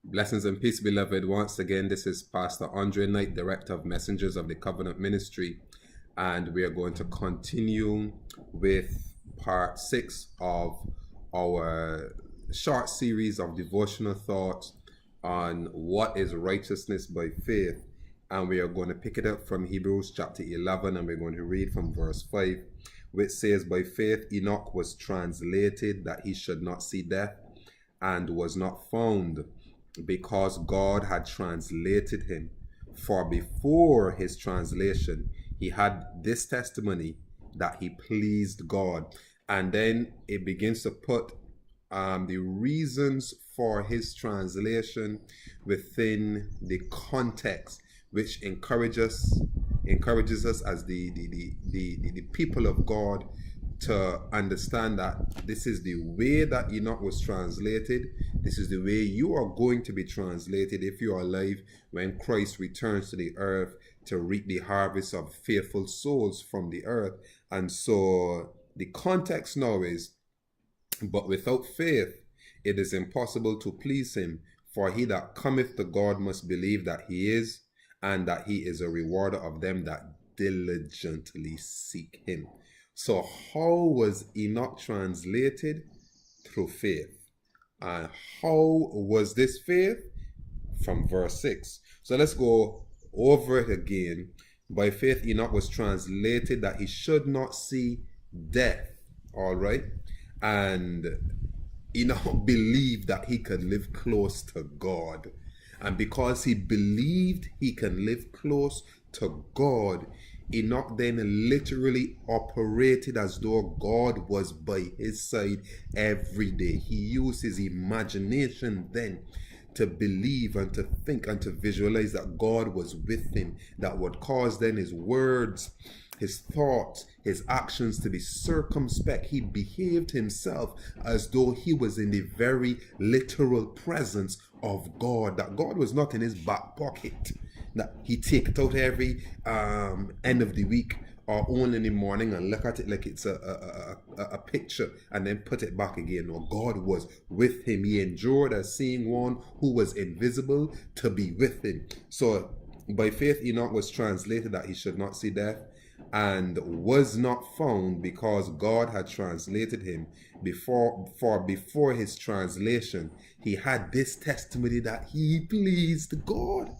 Blessings and peace, beloved. Once again, this is Pastor Andre Knight, Director of Messengers of the Covenant Ministry, and we are going to continue with part 6 of our short series of devotional thoughts on what is righteousness by faith. And we are going to pick it up from Hebrews chapter 11, and we're going to read from verse 5, which says, "By faith Enoch was translated that he should not see death, and was not found, because God had translated him. For before his translation, he had this testimony that he pleased God." And then it begins to put the reasons for his translation within the context, which encourages us as the people of God to understand that this is the way that Enoch was translated. This is the way you are going to be translated if you are alive when Christ returns to the earth to reap the harvest of faithful souls from the earth. And so the context now is, "But without faith it is impossible to please him, for he that cometh to God must believe that he is, and that he is a rewarder of them that diligently seek him." So how was Enoch translated? Through faith. And how was this faith? From verse 6. So let's go over it again. "By faith Enoch was translated that he should not see death." All right. And Enoch believed that he could live close to God. And because he believed he can live close to God, Enoch then literally operated as though God was by his side every day. He used his imagination then to believe and to think and to visualize that God was with him. That would cause then his words, his thoughts, his actions to be circumspect. He behaved himself as though he was in the very literal presence of God. That God was not in his back pocket, that he take it out every end of the week or only in the morning and look at it like it's a picture and then put it back again. No, God was with him. He endured as seeing one who was invisible to be with him. So by faith Enoch was translated that he should not see death, and was not found, because God had translated him. Before his translation, he had this testimony that he pleased God.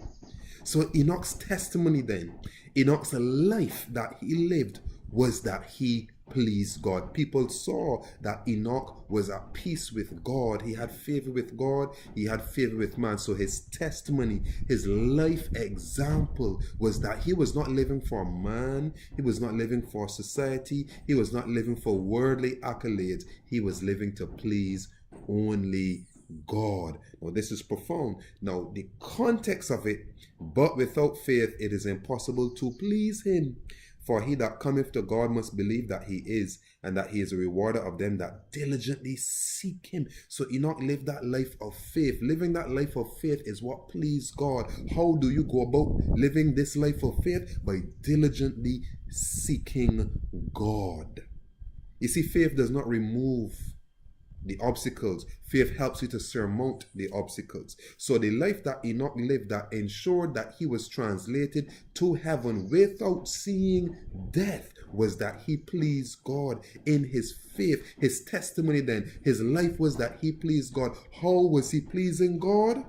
So Enoch's testimony then, Enoch's life that he lived, was that he pleased God. People saw that Enoch was at peace with God. He had favor with God. He had favor with man. So his testimony, his life example, was that he was not living for man. He was not living for society. He was not living for worldly accolades. He was living to please only God. Now this is profound. Now the context of it, "But without faith it is impossible to please him. For he that cometh to God must believe that he is, and that he is a rewarder of them that diligently seek him." So Enoch lived that life of faith. Living that life of faith is what pleased God. How do you go about living this life of faith? By diligently seeking God. You see, faith does not remove the obstacles. Faith helps you to surmount the obstacles. So the life that Enoch lived that ensured that he was translated to heaven without seeing death was that he pleased God in his faith. His testimony then, his life was that he pleased God. How was he pleasing God?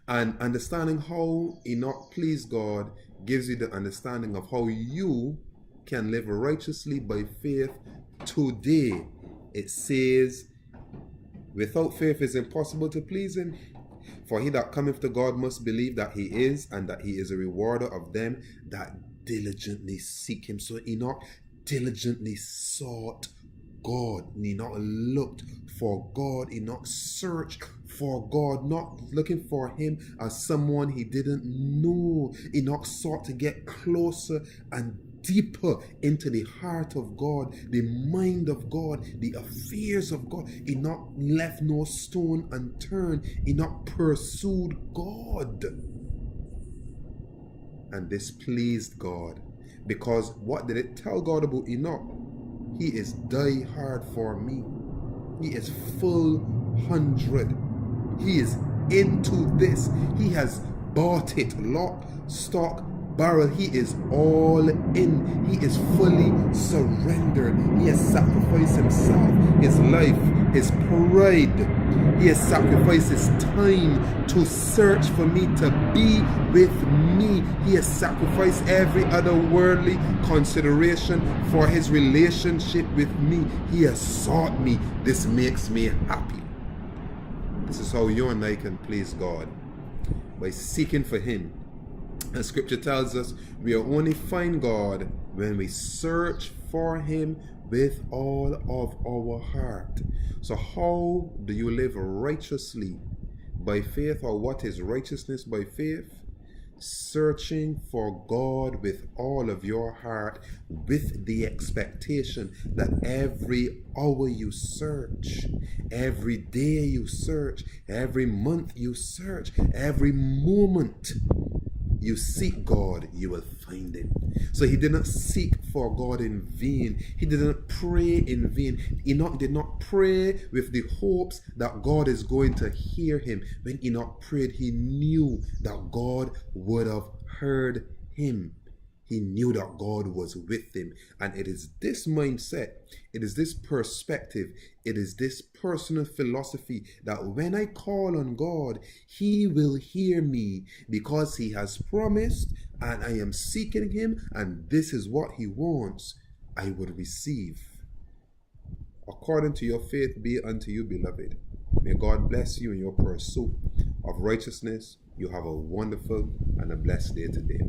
And understanding how Enoch pleased God gives you the understanding of how you can live righteously by faith today. It says, "Without faith it is impossible to please him. For he that cometh to God must believe that he is, and that he is a rewarder of them that diligently seek him." So Enoch diligently sought God. Enoch looked for God. Enoch searched for God, not looking for him as someone he didn't know. Enoch sought to get closer and deeper into the heart of God, the mind of God, the affairs of God. Enoch left no stone unturned. Enoch pursued God. And this pleased God. Because what did it tell God about Enoch? He is die hard for me. He is full 100. He is into this. He has bought it, lock, stock, barrel. He is all in. He is fully surrendered. He has sacrificed himself, his life, his pride. He has sacrificed his time to search for me, to be with me. He has sacrificed every other worldly consideration for his relationship with me. He has sought me. This makes me happy. This is how you and I can please God, by seeking for him. And scripture tells us we only find God when we search for him with all of our heart. So how do you live righteously? By faith. Or what is righteousness by faith? Searching for God with all of your heart, with the expectation that every hour you search, every day you search, every month you search, every moment you seek God, you will find him. So he did not seek for God in vain. He did not pray in vain. Enoch did not pray with the hopes that God is going to hear him. When Enoch prayed, he knew that God would have heard him. He knew that God was with him. And it is this mindset, it is this perspective, it is this personal philosophy that when I call on God, he will hear me, because he has promised and I am seeking him, and this is what he wants, I will receive. According to your faith be unto you, beloved. May God bless you in your pursuit of righteousness. You have a wonderful and a blessed day today.